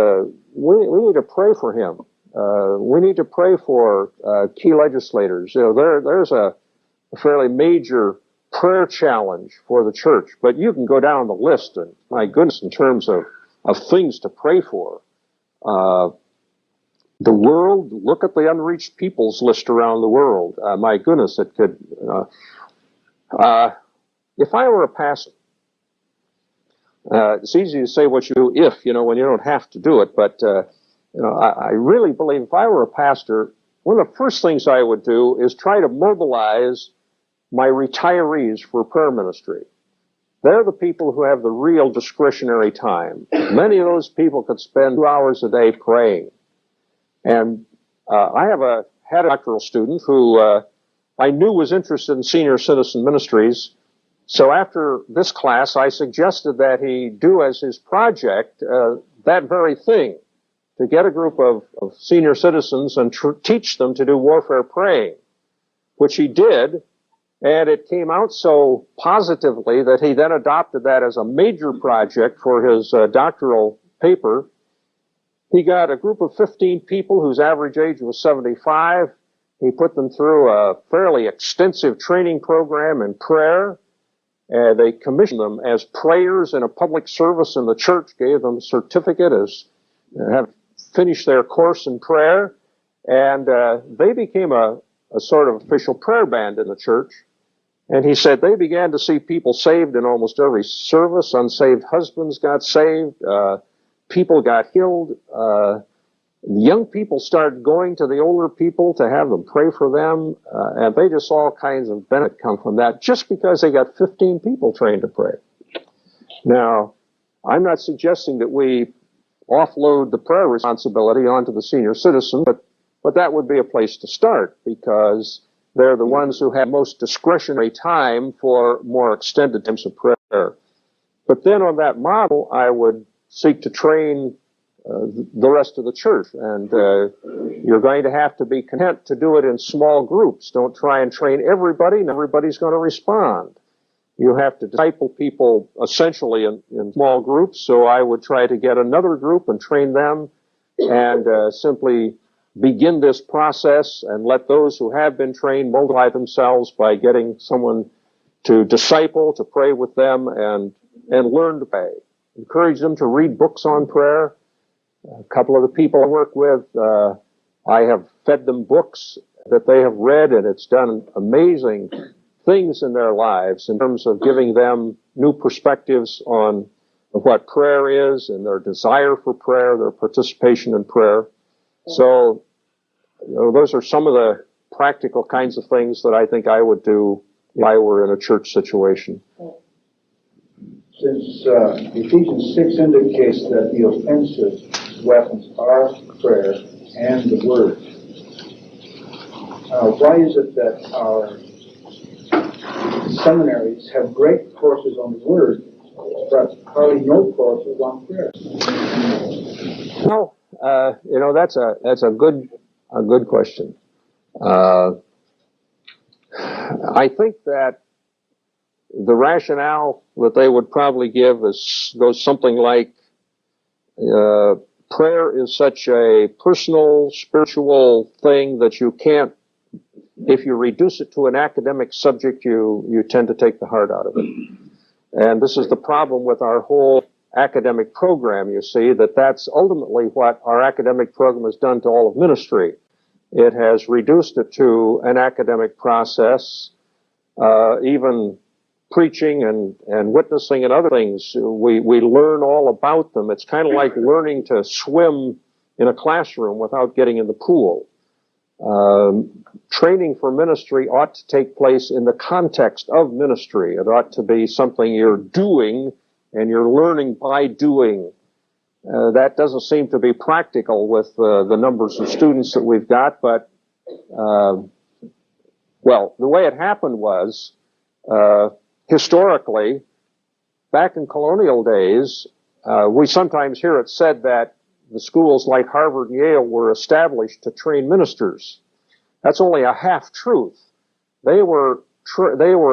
we need to pray for him. We need to pray for key legislators. You know, there's a fairly major prayer challenge for the church, but you can go down the list, and my goodness, in terms of things to pray for. The world, look at the unreached peoples list around the world. My goodness, it could. If I were a pastor, it's easy to say what you do if, when you don't have to do it, but I really believe if I were a pastor, one of the first things I would do is try to mobilize my retirees for prayer ministry. They're the people who have the real discretionary time. Many of those people could spend 2 hours a day praying. And I had a doctoral student who I knew was interested in senior citizen ministries. So after this class, I suggested that he do as his project that very thing, to get a group of senior citizens and teach them to do warfare praying, which he did. And it came out so positively that he then adopted that as a major project for his doctoral paper. He got a group of 15 people whose average age was 75. He put them through a fairly extensive training program in prayer. They commissioned them as prayers in a public service in the church, gave them a certificate as have finished their course in prayer, and they became a sort of official prayer band in the church. And he said they began to see people saved in almost every service. Unsaved husbands got saved. People got healed. Young people started going to the older people to have them pray for them. And they just saw all kinds of benefit come from that just because they got 15 people trained to pray. Now, I'm not suggesting that we offload the prayer responsibility onto the senior citizen, but that would be a place to start because they're the ones who have most discretionary time for more extended times of prayer. But then on that model, I would seek to train the rest of the church. And you're going to have to be content to do it in small groups. Don't try and train everybody, and everybody's going to respond. You have to disciple people essentially in small groups, so I would try to get another group and train them and simply begin this process and let those who have been trained multiply themselves by getting someone to disciple, to pray with them, and learn to pray. Encourage them to read books on prayer. A couple of the people I work with, I have fed them books that they have read, and it's done amazing things in their lives in terms of giving them new perspectives on what prayer is and their desire for prayer, their participation in prayer. So, those are some of the practical kinds of things that I think I would do if I were in a church situation. Since Ephesians 6 indicates that the offensive weapons are prayer and the Word, why is it that our seminaries have great courses on the Word, but hardly no courses on prayer? Well, that's a good question. I think that the rationale that they would probably give goes something like, prayer is such a personal, spiritual thing that you can't, if you reduce it to an academic subject, you tend to take the heart out of it. And this is the problem with our whole academic program, you see, that's ultimately what our academic program has done to all of ministry. It has reduced it to an academic process, even preaching and witnessing and other things. We learn all about them. It's kind of like learning to swim in a classroom without getting in the pool. Training for ministry ought to take place in the context of ministry. It ought to be something you're doing and you're learning by doing. That doesn't seem to be practical with the numbers of students that we've got, but, the way it happened was, historically, back in colonial days, we sometimes hear it said that the schools like Harvard and Yale were established to train ministers. That's only a half-truth. They were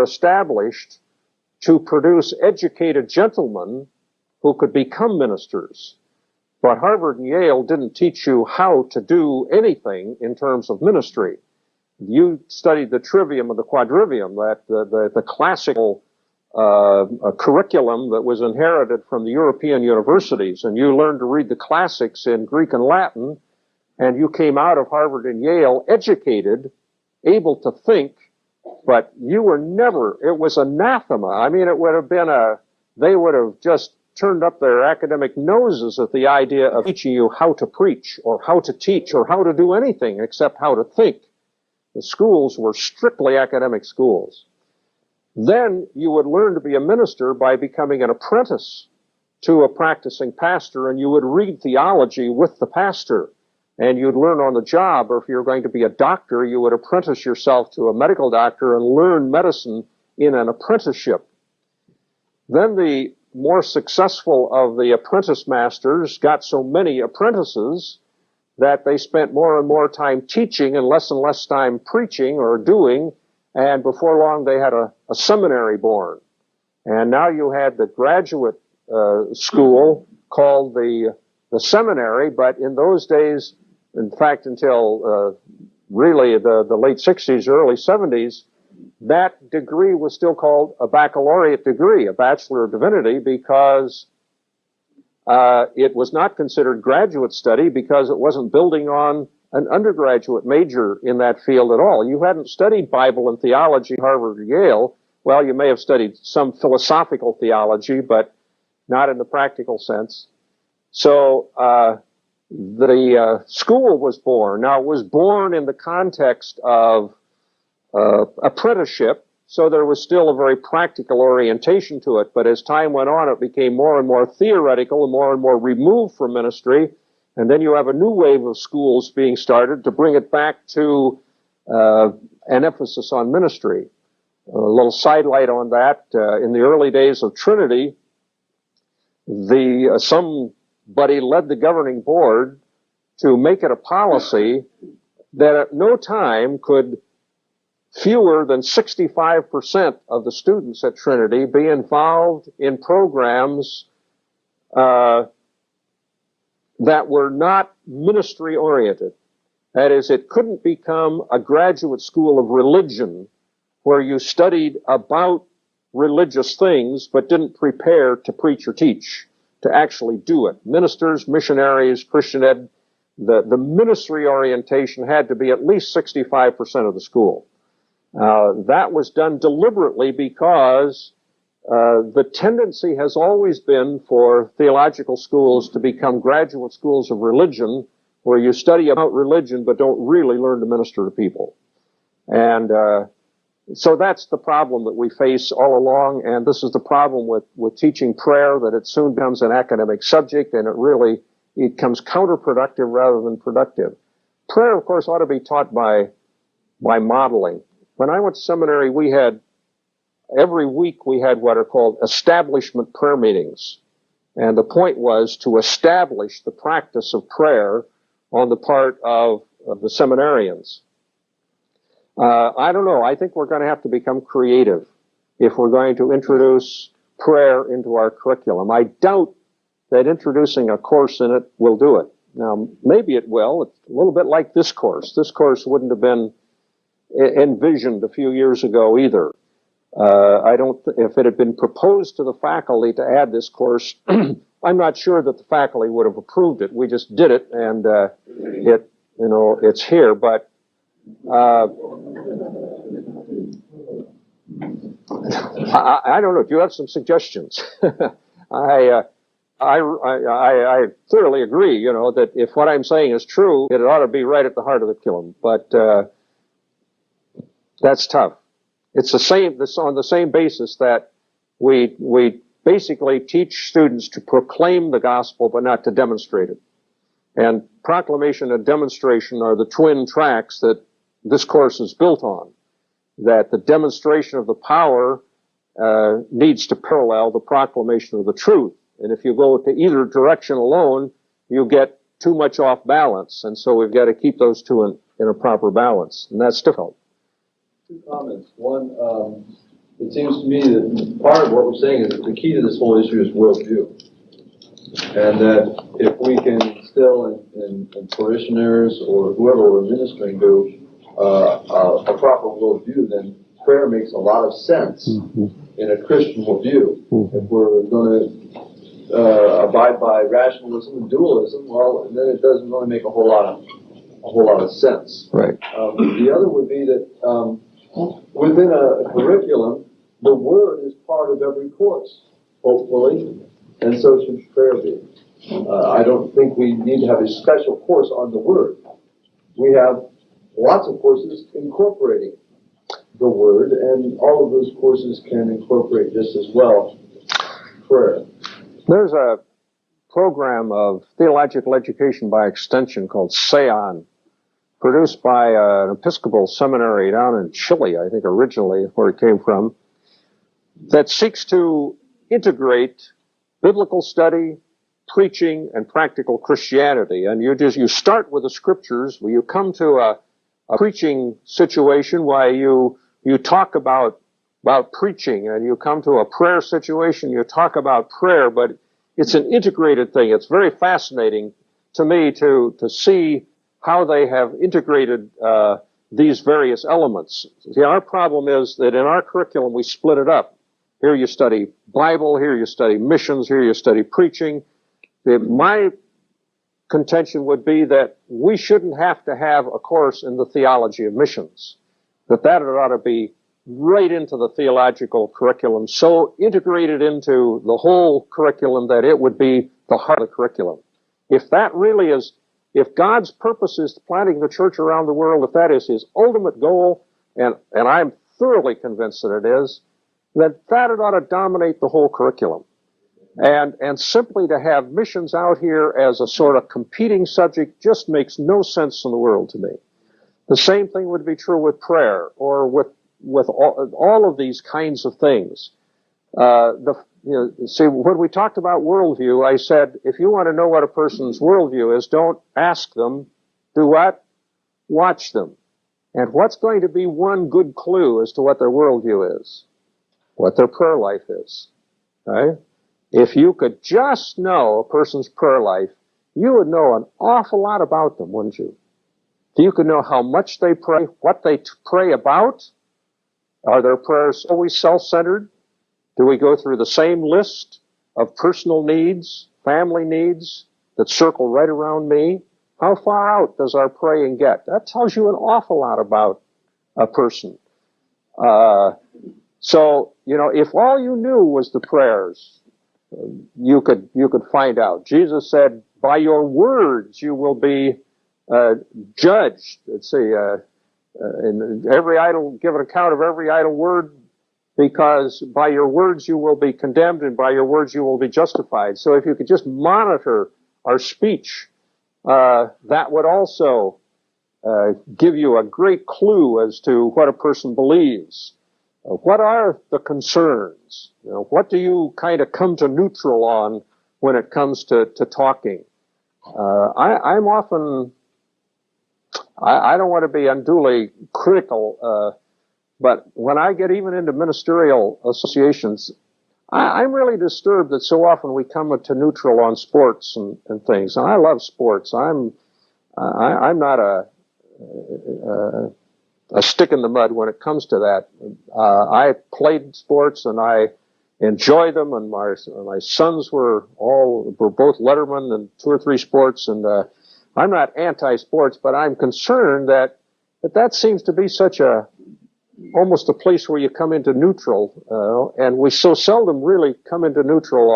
established to produce educated gentlemen who could become ministers. But Harvard and Yale didn't teach you how to do anything in terms of ministry. You studied the trivium and the quadrivium, the classical curriculum that was inherited from the European universities, and you learned to read the classics in Greek and Latin, and you came out of Harvard and Yale educated, able to think, but you were never, it was anathema. I mean, it would have been they would have just turned up their academic noses at the idea of teaching you how to preach or how to teach or how to do anything except how to think. The schools were strictly academic schools. Then you would learn to be a minister by becoming an apprentice to a practicing pastor, and you would read theology with the pastor, and you'd learn on the job. Or if you're going to be a doctor, you would apprentice yourself to a medical doctor and learn medicine in an apprenticeship. Then the more successful of the apprentice masters got so many apprentices that they spent more and more time teaching and less time preaching or doing, and before long they had a seminary born. And now you had the graduate school called the seminary, but in those days, in fact, until really the late 60s, early 70s, that degree was still called a baccalaureate degree, a Bachelor of Divinity, because it was not considered graduate study because it wasn't building on an undergraduate major in that field at all. You hadn't studied Bible and theology at Harvard or Yale. Well, you may have studied some philosophical theology, but not in the practical sense. So the school was born. Now, it was born in the context of apprenticeship, so there was still a very practical orientation to it. But as time went on, it became more and more theoretical and more removed from ministry. And then you have a new wave of schools being started to bring it back to an emphasis on ministry. A little sidelight on that, in the early days of Trinity, somebody led the governing board to make it a policy that at no time could fewer than 65% of the students at Trinity be involved in programs that were not ministry oriented. That is, it couldn't become a graduate school of religion where you studied about religious things but didn't prepare to preach or teach, to actually do it. Ministers, missionaries, Christian ed, the ministry orientation had to be at least 65% of the school. That was done deliberately because the tendency has always been for theological schools to become graduate schools of religion, where you study about religion but don't really learn to minister to people. And so that's the problem that we face all along, and this is the problem with teaching prayer, that it soon becomes an academic subject, and it becomes counterproductive rather than productive. Prayer, of course, ought to be taught by modeling. When I went to seminary, every week we had what are called establishment prayer meetings. And the point was to establish the practice of prayer on the part of the seminarians. I don't know. I think we're going to have to become creative if we're going to introduce prayer into our curriculum. I doubt that introducing a course in it will do it. Now, maybe it will. It's a little bit like this course. This course wouldn't have been envisioned a few years ago either. If it had been proposed to the faculty to add this course, I'm not sure that the faculty would have approved it. We just did it, and it's here. But I don't know. Do you have some suggestions? I thoroughly agree. That if what I'm saying is true, it ought to be right at the heart of the curriculum. But that's tough. It's on the same basis that we basically teach students to proclaim the gospel but not to demonstrate it. And proclamation and demonstration are the twin tracks that this course is built on. That the demonstration of the power needs to parallel the proclamation of the truth. And if you go to either direction alone, you get too much off balance. And so we've got to keep those two in a proper balance. And that's difficult. Two comments. One, it seems to me that part of what we're saying is that the key to this whole issue is worldview. And that if we can instill in parishioners or whoever we're ministering to a proper worldview, then prayer makes a lot of sense in a Christian worldview. If we're going to abide by rationalism and dualism, well, then it doesn't really make a whole lot of sense. Right. The other would be that within a curriculum, the Word is part of every course, hopefully, and so should prayer be. I don't think we need to have a special course on the Word. We have lots of courses incorporating the Word, and all of those courses can incorporate just as well prayer. There's a program of theological education by extension called SEAN, produced by an Episcopal seminary down in Chile, I think originally, where it came from, that seeks to integrate biblical study, preaching, and practical Christianity. And you start with the scriptures, where you come to a preaching situation where you talk about preaching, and you come to a prayer situation, you talk about prayer, but it's an integrated thing. It's very fascinating to me to see how they have integrated these various elements. See, our problem is that in our curriculum we split it up. Here you study Bible, here you study missions, here you study preaching. My contention would be that we shouldn't have to have a course in the theology of missions. That ought to be right into the theological curriculum, so integrated into the whole curriculum that it would be the heart of the curriculum. If that really is, if God's purpose is planting the church around the world, if that is his ultimate goal, and I'm thoroughly convinced that it is, then that ought to dominate the whole curriculum. And simply to have missions out here as a sort of competing subject just makes no sense in the world to me. The same thing would be true with prayer or with all of these kinds of things. See, when we talked about worldview, I said, if you want to know what a person's worldview is, don't ask them. Do what? Watch them. And what's going to be one good clue as to what their worldview is? What their prayer life is. Right? If you could just know a person's prayer life, you would know an awful lot about them, wouldn't you? If you could know how much they pray, what they pray about. Are their prayers always self-centered? Do we go through the same list of personal needs, family needs that circle right around me? How far out does our praying get? That tells you an awful lot about a person. So, if all you knew was the prayers, you could find out. Jesus said, by your words you will be judged. Let's see, and every idle, give an account of every idle word, because by your words you will be condemned and by your words you will be justified. So if you could just monitor our speech, that would also give you a great clue as to what a person believes. What are the concerns? What do you kind of come to neutral on when it comes to talking? I'm often, I don't want to be unduly critical, but when I get even into ministerial associations, I'm really disturbed that so often we come to neutral on sports and things. And I love sports. I'm not a stick in the mud when it comes to that. I played sports and I enjoy them, and my sons were both lettermen in 2 or 3 sports, and I'm not anti-sports, but I'm concerned that seems to be almost a place where you come into neutral, and we so seldom really come into neutral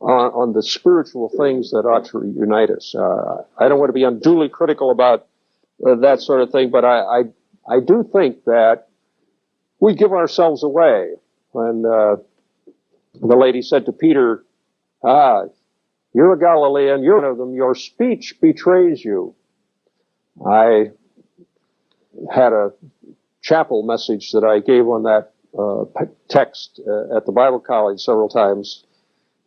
on the spiritual things that ought to unite us. I don't want to be unduly critical about that sort of thing, but I do think that we give ourselves away. When the lady said to Peter, you're a Galilean, you're one of them, your speech betrays you. I had a chapel message that I gave on that text at the Bible college several times,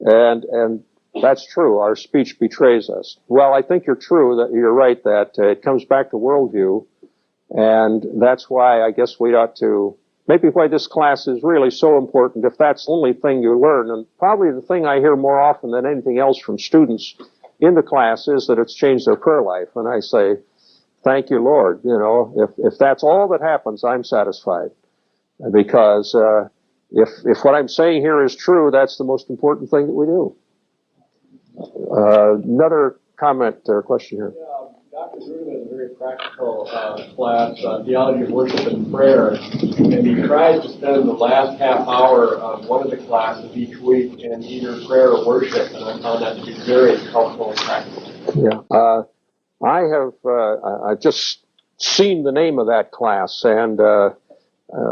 and that's true. Our speech betrays us. Well, I think you're right that it comes back to worldview, and that's why I guess we ought to, maybe why this class is really so important, if that's the only thing you learn. And probably the thing I hear more often than anything else from students in the class is that it's changed their prayer life. And I say, thank you, Lord. If that's all that happens, I'm satisfied. Because if what I'm saying here is true, that's the most important thing that we do. Another comment or question here. Dr. Drew has a very practical class, theology of worship and prayer, and he tries to spend the last half hour of one of the classes each week in either prayer or worship, and I found that to be very helpful and practical. Yeah, I've just seen the name of that class and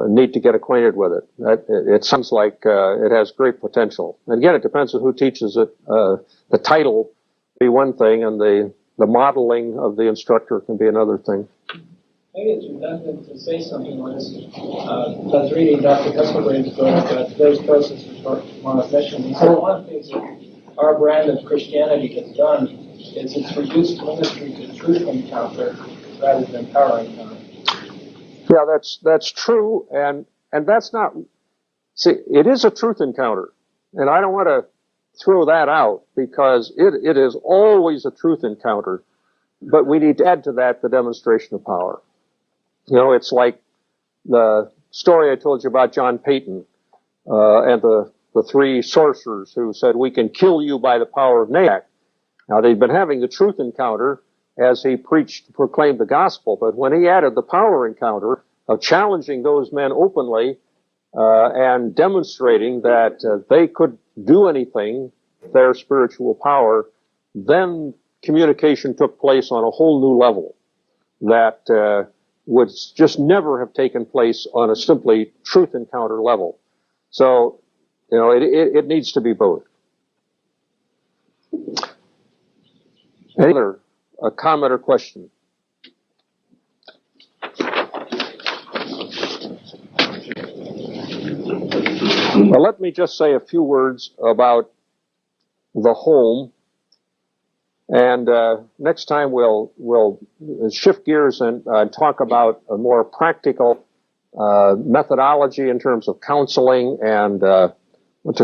need to get acquainted with it. It sounds like it has great potential. And again, it depends on who teaches it. The title be one thing, and the modeling of the instructor can be another thing. Maybe it's redundant to say something on this. I was reading Dr. Cusselbrain's book, Today's Process for Tomorrow's Mission. He said one of the things that our brand of Christianity has done is it's reduced ministry to truth encounter rather than power encounter. Yeah, that's true, and that's not. See, it is a truth encounter, and I don't want to throw that out because it is always a truth encounter. but we need to add to that the demonstration of power. You know, it's like the story I told you about John Peyton and the three sorcerers who said, "We can kill you by the power of Nahak." Now, they'd been having the truth encounter as he proclaimed the gospel, but when he added the power encounter of challenging those men openly and demonstrating that they could do anything, their spiritual power, then communication took place on a whole new level that would just never have taken place on a simply truth encounter level. So, you know, it needs to be both. Any other comment or question? Well, let me just say a few words about the home, and next time we'll shift gears and talk about a more practical methodology in terms of counseling and to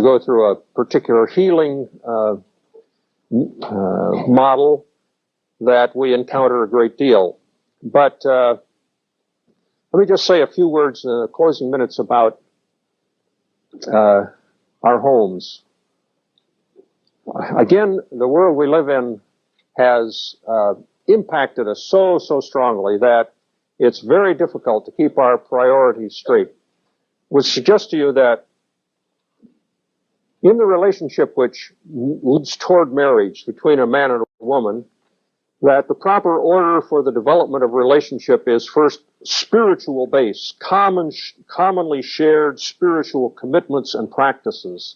go through a particular healing model that we encounter a great deal. But let me just say a few words in the closing minutes about our homes. Again, the world we live in has impacted us so strongly that it's very difficult to keep our priorities straight. Would suggest to you that in the relationship which leads toward marriage between a man and a woman, that the proper order for the development of relationship is first spiritual base, commonly shared spiritual commitments and practices,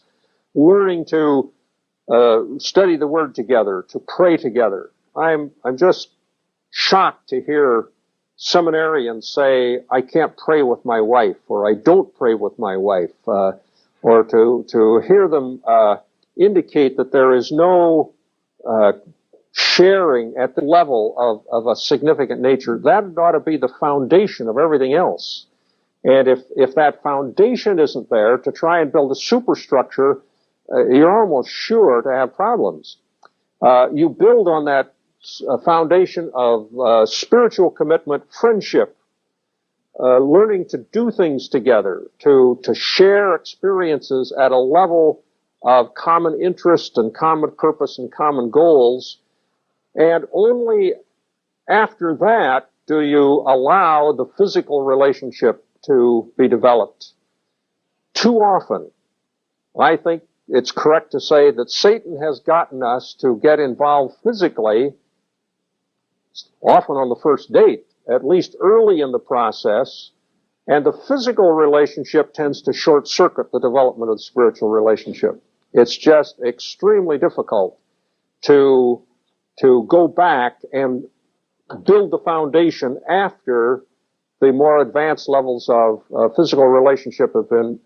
learning to study the Word together, to pray together. I'm just shocked to hear seminarians say, "I can't pray with my wife," or "I don't pray with my wife," or to hear them indicate that there is no sharing at the level of a significant nature. That ought to be the foundation of everything else. And if that foundation isn't there, to try and build a superstructure, you're almost sure to have problems. You build on that foundation of spiritual commitment, friendship, learning to do things together, to share experiences at a level of common interest and common purpose and common goals. And only after that do you allow the physical relationship to be developed. Too often, I think it's correct to say that Satan has gotten us to get involved physically, often on the first date, at least early in the process, and the physical relationship tends to short-circuit the development of the spiritual relationship. It's just extremely difficult to go back and build the foundation after the more advanced levels of physical relationship have been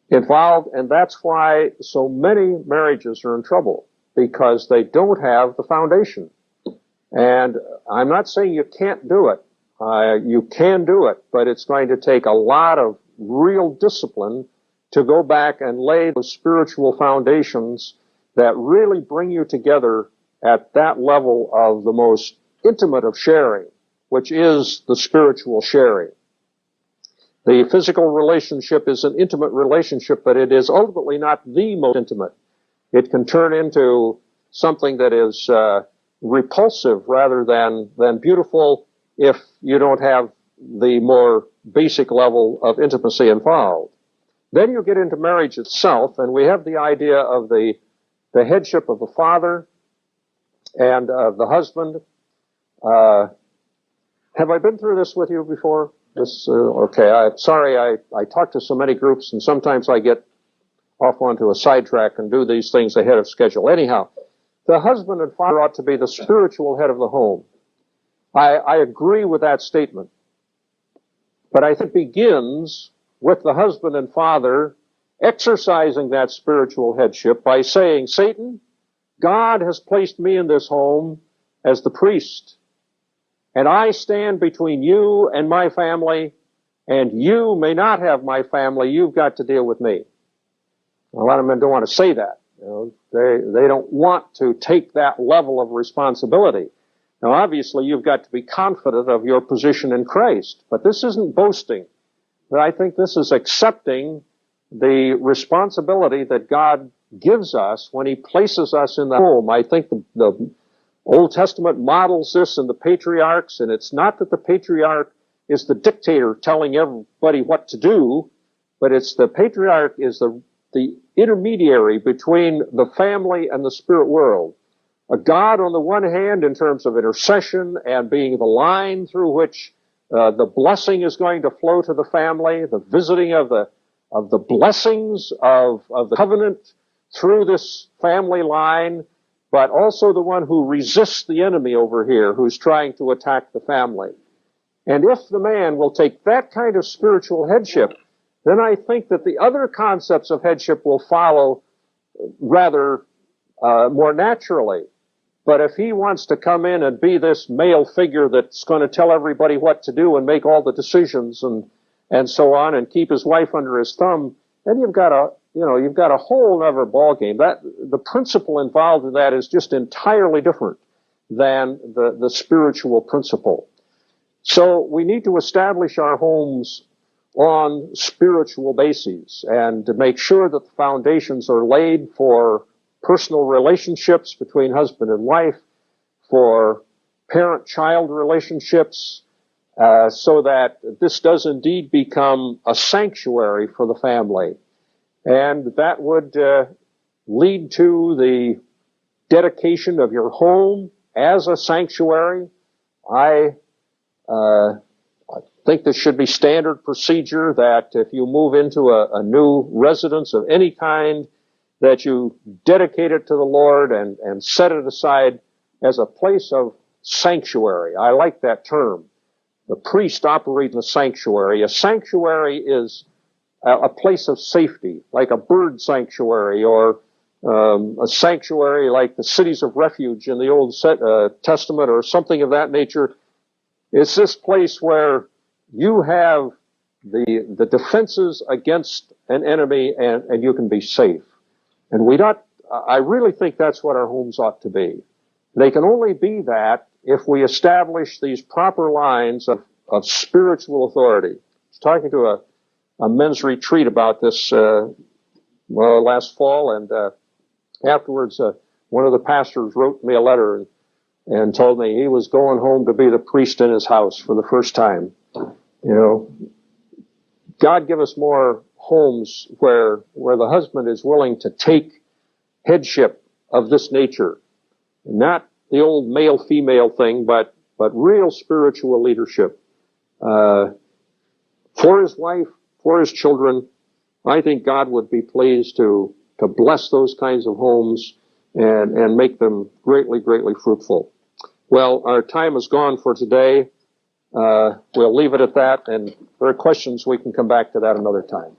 involved, and that's why so many marriages are in trouble, because they don't have the foundation. And I'm not saying you can't do it. You can do it, but it's going to take a lot of real discipline to go back and lay the spiritual foundations that really bring you together at that level of the most intimate of sharing, which is the spiritual sharing. The physical relationship is an intimate relationship, but it is ultimately not the most intimate. It can turn into something that is repulsive rather than beautiful if you don't have the more basic level of intimacy involved. Then you get into marriage itself, and we have the idea of the headship of the father and the husband. Have I been through this with you before? Okay, I'm sorry I talk to so many groups, and sometimes I get off onto a sidetrack and do these things ahead of schedule. Anyhow, the husband and father ought to be the spiritual head of the home. I agree with that statement. But I think it begins with the husband and father exercising that spiritual headship by saying, "Satan, God has placed me in this home as the priest, and I stand between you and my family, and you may not have my family. You've got to deal with me." A lot of men don't want to say that. You know, they don't want to take that level of responsibility. Now, obviously, you've got to be confident of your position in Christ, but this isn't boasting. But I think this is accepting the responsibility that God gives us when He places us in the home. I think the Old Testament models this in the patriarchs, and it's not that the patriarch is the dictator telling everybody what to do, but it's the patriarch is the intermediary between the family and the spirit world. A God on the one hand in terms of intercession and being the line through which the blessing is going to flow to the family, the visiting of the blessings of the covenant through this family line, but also the one who resists the enemy over here who's trying to attack the family. And if the man will take that kind of spiritual headship, then I think that the other concepts of headship will follow rather more naturally. But if he wants to come in and be this male figure that's going to tell everybody what to do and make all the decisions and so on and keep his wife under his thumb, then you've got a whole other ballgame. That the principle involved in that is just entirely different than the spiritual principle. So we need to establish our homes on spiritual bases and to make sure that the foundations are laid for personal relationships between husband and wife, for parent-child relationships, so that this does indeed become a sanctuary for the family. And that would lead to the dedication of your home as a sanctuary. I think this should be standard procedure that if you move into a new residence of any kind, that you dedicate it to the Lord and set it aside as a place of sanctuary. I like that term. The priest operates in a sanctuary. A sanctuary is a place of safety, like a bird sanctuary or a sanctuary like the cities of refuge in the Old Testament or something of that nature. It's this place where you have the defenses against an enemy and you can be safe. And I really think that's what our homes ought to be. They can only be that if we establish these proper lines of spiritual authority. I was talking to a men's retreat about this, last fall, and afterwards, one of the pastors wrote me a letter and told me he was going home to be the priest in his house for the first time. God give us more homes where the husband is willing to take headship of this nature. Not the old male-female thing, but real spiritual leadership. For his wife, for his children, I think God would be pleased to bless those kinds of homes and make them greatly, greatly fruitful. Well, our time is gone for today. We'll leave it at that, and if there are questions, we can come back to that another time.